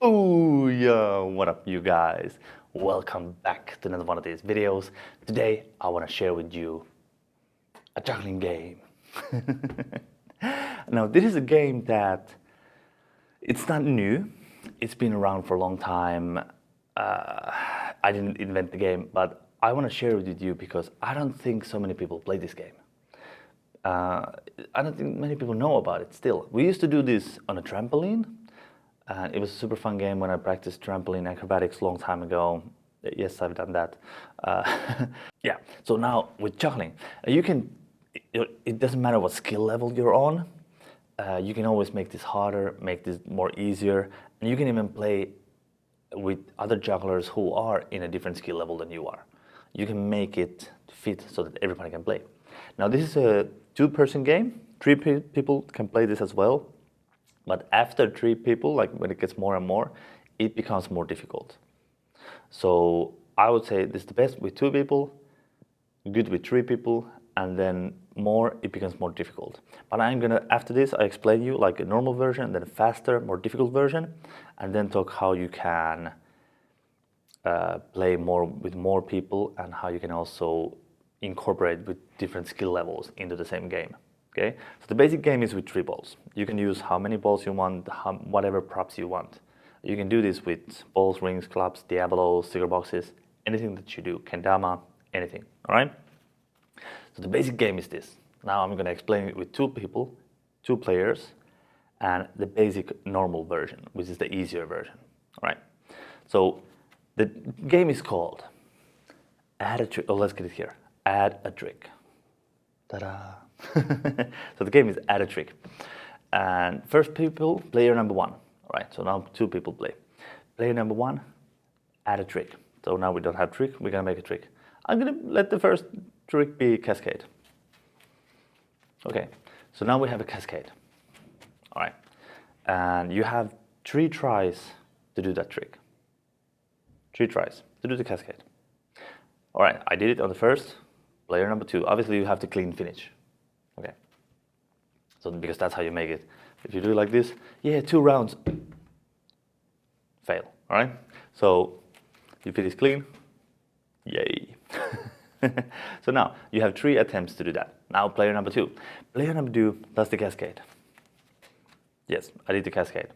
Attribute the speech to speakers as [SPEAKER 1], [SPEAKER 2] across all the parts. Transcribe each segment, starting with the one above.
[SPEAKER 1] Ooh, yeah, what up you guys? Welcome back to another one of these videos. Today I want to share with you a juggling game. Now this is a game that it's not new. It's been around for a long time. I didn't invent the game, but I want to share it with you because I don't think so many people play this game. I don't think many people know about it still. We used to do this on a trampoline. It was a super fun game when I practiced trampoline acrobatics a long time ago. Yes, I've done that. Yeah, so now with juggling, it doesn't matter what skill level you're on. You can always make this harder, make this more easier, and you can even play with other jugglers who are in a different skill level than you are. You can make it fit so that everybody can play. Now this is a two-person game. Three people can play this as well. But after three people, like when it gets more and more, it becomes more difficult. So I would say this is the best with two people, good with three people, and then more, it becomes more difficult. But after this, I explain you like a normal version, then a faster, more difficult version, and then talk how you can play more with more people and how you can also incorporate with different skill levels into the same game. Okay, so the basic game is with 3 balls. You can use how many balls you want, whatever props you want. You can do this with balls, rings, clubs, diabolos, sticker boxes, anything that you do, kendama, anything, all right? So the basic game is this. Now I'm gonna explain it with 2 people, 2 players, and the basic normal version, which is the easier version, all right? So the game is called Add a Trick, oh, let's get it here, Add a Trick. Ta-da! So the game is Add a Trick. And first people, player number 1. All right, so now 2 people play. Player number 1, add a trick. So now we don't have trick, we're gonna make a trick. I'm gonna let the first trick be cascade. Okay, so now we have a cascade. All right, and you have 3 tries to do that trick. 3 tries to do the cascade. All right, I did it on the first. Player number 2, obviously you have to clean finish. Okay, so because that's how you make it. If you do it like this, yeah, 2 rounds, fail, all right? So you finish clean, yay. So now you have 3 attempts to do that. Now player number 2. Player number 2 does the cascade. Yes, I did the cascade.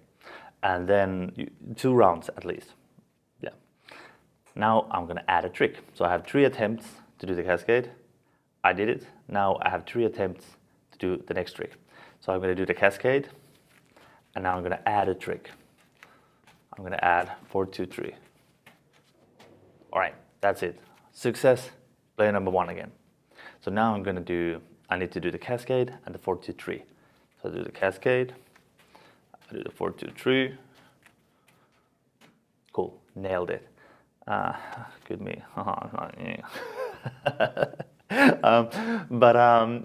[SPEAKER 1] And then 2 rounds at least, yeah. Now I'm gonna add a trick. So I have 3 attempts to do the cascade. I did it. Now I have 3 attempts to do the next trick. So I'm going to do the cascade, and now I'm going to add a trick. I'm going to add 4, 2, 3. All right, that's it. Success, player number 1 again. So now I need to do the cascade and the 4, 2, 3. So I do the cascade, I do the 4, 2, 3. Cool, nailed it. Good me.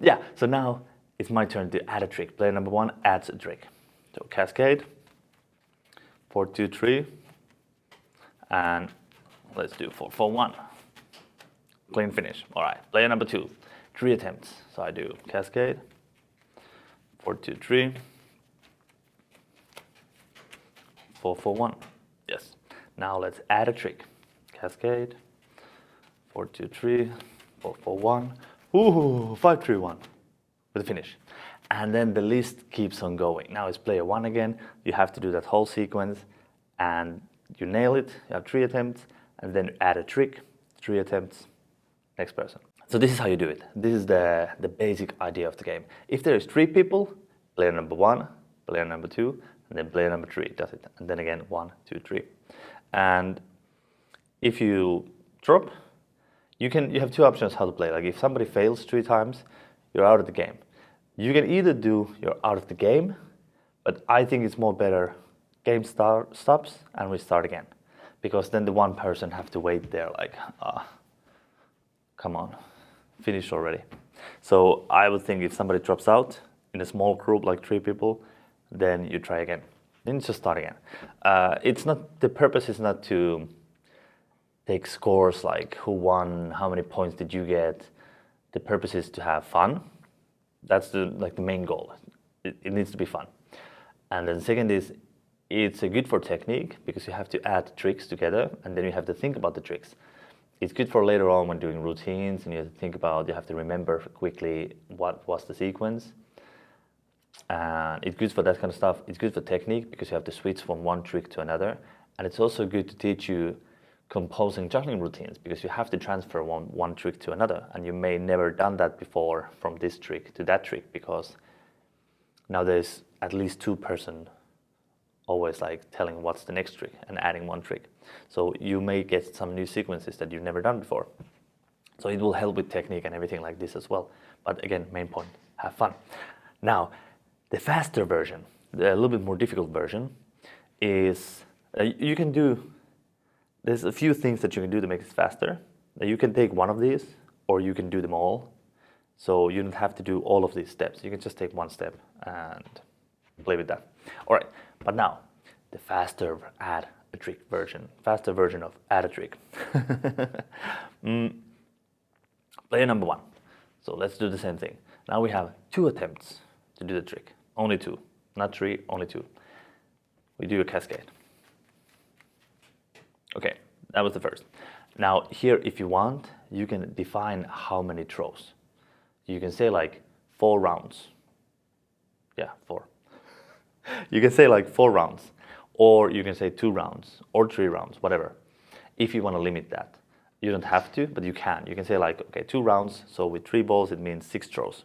[SPEAKER 1] Yeah, so now it's my turn to add a trick. Player number 1 adds a trick. So cascade, 4, 2, 3, and let's do 4, 4, 1. Clean finish. All right, player number 2, 3 attempts. So I do cascade, 4, 2, 3, 4, 4, 1. Yes. Now let's add a trick. Cascade, 4, 2, 3, 4, 4, 1. Ooh, 5, 3, 1. With a finish. And then the list keeps on going. Now it's player 1 again. You have to do that whole sequence and you nail it. You have 3 attempts and then add a trick, 3 attempts, next person. So this is how you do it. This is the basic idea of the game. If there is 3 people, player number 1, player number 2, and then player number 3 does it. And then again, 1, 2, 3. And if you drop, you have 2 options how to play. Like if somebody fails 3 times, you're out of the game. You can either do you're out of the game, but I think it's more better game stops and we start again. Because then the one person have to wait there like, come on, finish already. So I would think if somebody drops out in a small group, like 3 people, then you try again. Then you just start again. The purpose is not to take scores like who won, how many points did you get. The purpose is to have fun. That's the main goal. It needs to be fun. And then second is It's good for technique because you have to add tricks together and then you have to think about the tricks. It's good for later on when doing routines and you have to think about, you have to remember quickly what was the sequence. And it's good for that kind of stuff. It's good for technique because you have to switch from one trick to another. And it's also good to teach you composing juggling routines because you have to transfer one trick to another. And you may never done that before from this trick to that trick because now there's at least two person always like telling what's the next trick and adding one trick. So you may get some new sequences that you've never done before. So it will help with technique and everything like this as well. But again, main point, have fun. Now, the faster version, the a little bit more difficult version, is you can do, there's a few things that you can do to make it faster. You can take one of these or you can do them all. So you don't have to do all of these steps. You can just take one step and play with that. All right, but now the faster add a trick version, faster version of add a trick. Player number one. So let's do the same thing. Now we have 2 attempts to do the trick. Only 2, not 3, only 2. We do a cascade. Okay, that was the first. Now here, if you want, you can define how many throws. You can say like 4 rounds. Yeah, 4. You can say like 4 rounds, or you can say 2 rounds, or 3 rounds, whatever. If you want to limit that, you don't have to, but you can. You can say like, okay, 2 rounds. So with 3 balls, it means 6 throws.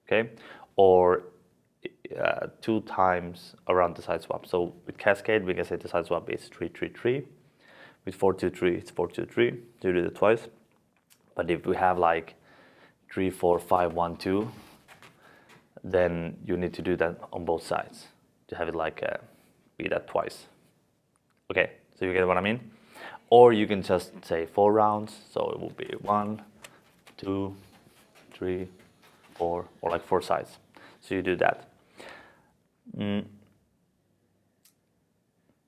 [SPEAKER 1] Okay, or 2 times around the side swap. So with cascade, we can say the side swap is 3, 3, 3. With 4, 2, 3, it's 4, 2, 3. You do it twice. But if we have like 3, 4, 5, 1, 2, then you need to do that on both sides to have it like be that twice. Okay, so you get what I mean? Or you can just say 4 rounds, so it will be 1, 2, 3, 4, or like 4 sides. So you do that.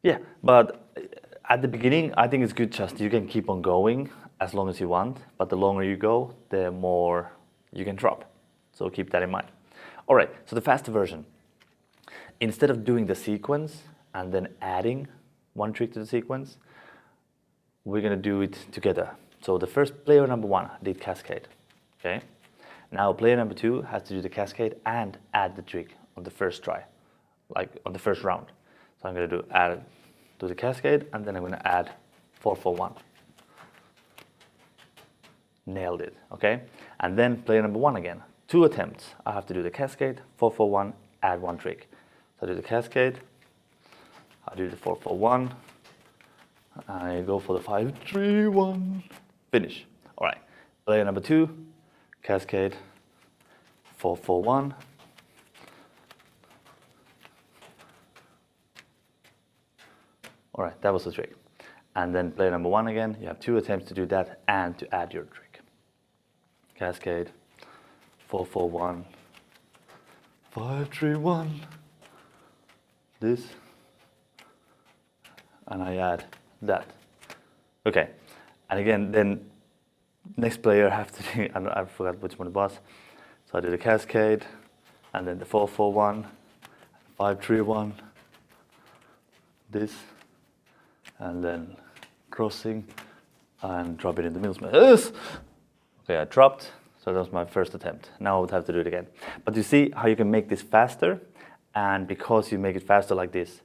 [SPEAKER 1] Yeah, but at the beginning, I think it's good just you can keep on going as long as you want, but the longer you go, the more you can drop. So keep that in mind. All right, so the faster version. Instead of doing the sequence and then adding one trick to the sequence, we're gonna do it together. So the first player number 1 did cascade, okay? Now player number 2 has to do the cascade and add the trick on the first try, like on the first round. So I'm gonna do the cascade and then I'm gonna add 4, 4, 1. Nailed it, okay? And then player number 1 again, 2 attempts. I have to do the cascade, 4, 4, 1, add 1 trick. So I do the cascade, I do the 4, 4, 1, I go for the 5, 3, 1, finish. All right, player number 2, cascade, 4, 4, 1. All right, that was the trick. And then player number 1 again, you have 2 attempts to do that and to add your trick. Cascade, 4, 4, 1, 5, 3, 1. This, and I add that. Okay, and again, then next player have to do, I forgot which one it was. So I do the cascade, and then the 4, 4, 1, 5, 3, 1, this, and then crossing, and drop it in the middle. Yes! Okay, I dropped, so that was my first attempt. Now I would have to do it again. But you see how you can make this faster, and because you make it faster like this,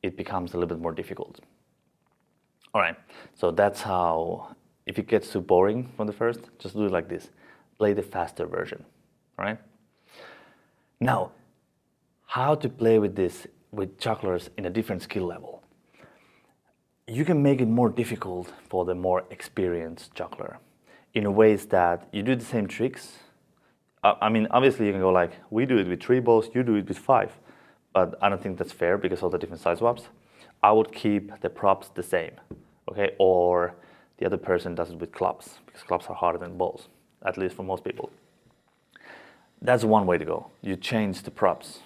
[SPEAKER 1] it becomes a little bit more difficult. All right, so that's how, if it gets too boring from the first, just do it like this. Play the faster version, all right? Now, how to play with this, with jugglers in a different skill level. You can make it more difficult for the more experienced juggler in ways that you do the same tricks. I mean, obviously you can go like, we do it with 3 balls, you do it with 5. But I don't think that's fair because of the different side swaps. I would keep the props the same, okay? Or the other person does it with clubs because clubs are harder than balls, at least for most people. That's one way to go. You change the props.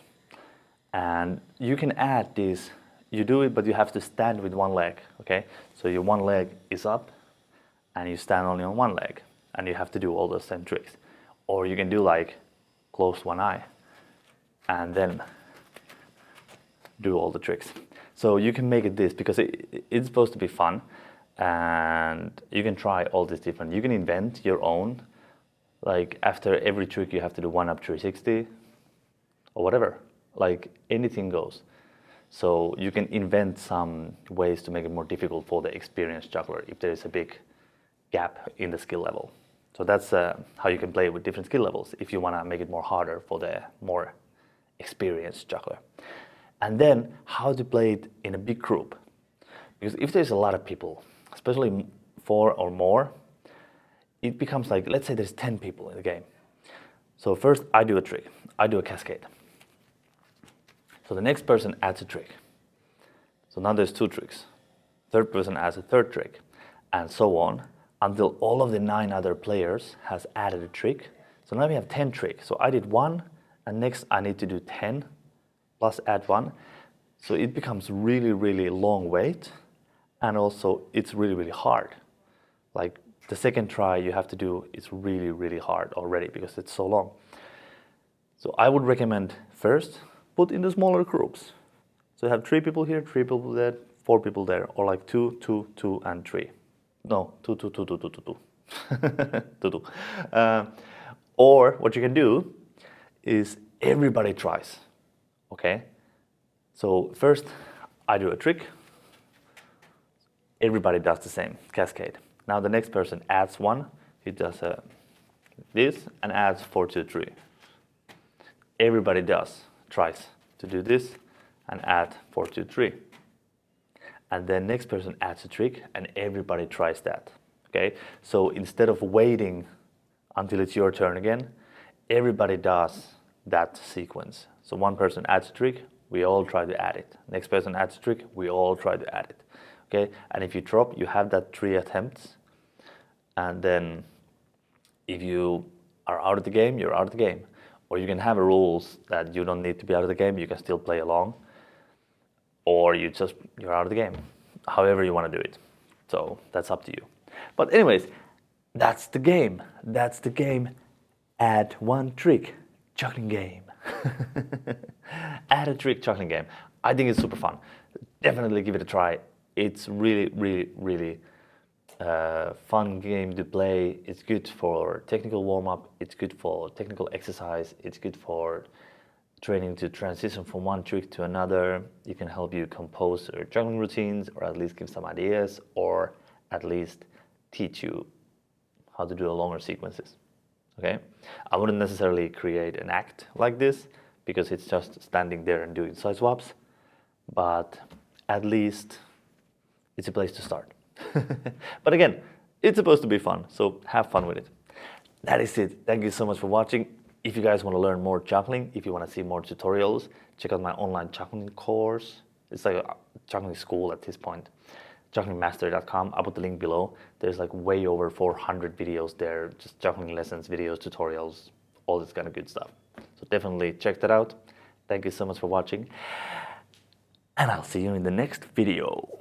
[SPEAKER 1] And you can add this, you do it, but you have to stand with one leg, okay? So your one leg is up and you stand only on one leg and you have to do all those same tricks. Or you can do like close one eye and then do all the tricks. So you can make it this because it's supposed to be fun, and you can try all these different. You can invent your own. Like after every trick, you have to do 1-up 360 or whatever. Like anything goes. So you can invent some ways to make it more difficult for the experienced juggler if there is a big gap in the skill level. So that's how you can play with different skill levels if you want to make it more harder for the more experienced juggler. And then how to play it in a big group. Because if there's a lot of people, especially 4 or more, it becomes like, let's say there's 10 people in the game. So first I do a trick, I do a cascade. So the next person adds a trick. So now there's 2 tricks. Third person adds a third trick, and so on, until all of the 9 other players has added a trick. So now we have 10 tricks. So I did 1, and next I need to do 10, plus add 1. So it becomes really, really long wait, and also it's really, really hard. Like the second try you have to do is really, really hard already because it's so long. So I would recommend first, put in the smaller groups. So you have 3 people here, 3 people there, 4 people there, or like 2, 2, 2, and 3. No, 2, 2, 2, 2, 2, 2, 2. 2, 2. Or what you can do is everybody tries. Okay? So first I do a trick. Everybody does the same cascade. Now the next person adds 1. He does this and adds 4, 2, 3. Everybody tries to do this and add 4, 2, 3. And then next person adds a trick and everybody tries that. Okay? So instead of waiting until it's your turn again, everybody does that sequence. So one person adds a trick, we all try to add it. Next person adds a trick, we all try to add it. Okay? And if you drop, you have that 3 attempts. And then if you are out of the game, you're out of the game. Or you can have rules that you don't need to be out of the game, you can still play along. Or you're out of the game. However you want to do it. So that's up to you. But anyways, that's the game. That's the game. Add 1 trick, juggling game. Add a trick, juggling game. I think it's super fun. Definitely give it a try. It's really, really, really fun game to play. It's good for technical warm-up. It's good for technical exercise. It's good for training to transition from one trick to another. It can help you compose your juggling routines, or at least give some ideas, or at least teach you how to do longer sequences. Okay? I wouldn't necessarily create an act like this because it's just standing there and doing side swaps, but at least it's a place to start. But again, it's supposed to be fun, so have fun with it. That is it. Thank you so much for watching. If you guys want to learn more juggling, if you want to see more tutorials, check out my online juggling course. It's like a juggling school at this point. Jugglingmastery.com. I'll put the link below. There's like way over 400 videos there, just juggling lessons, videos, tutorials, all this kind of good stuff. So definitely check that out. Thank you so much for watching. And I'll see you in the next video.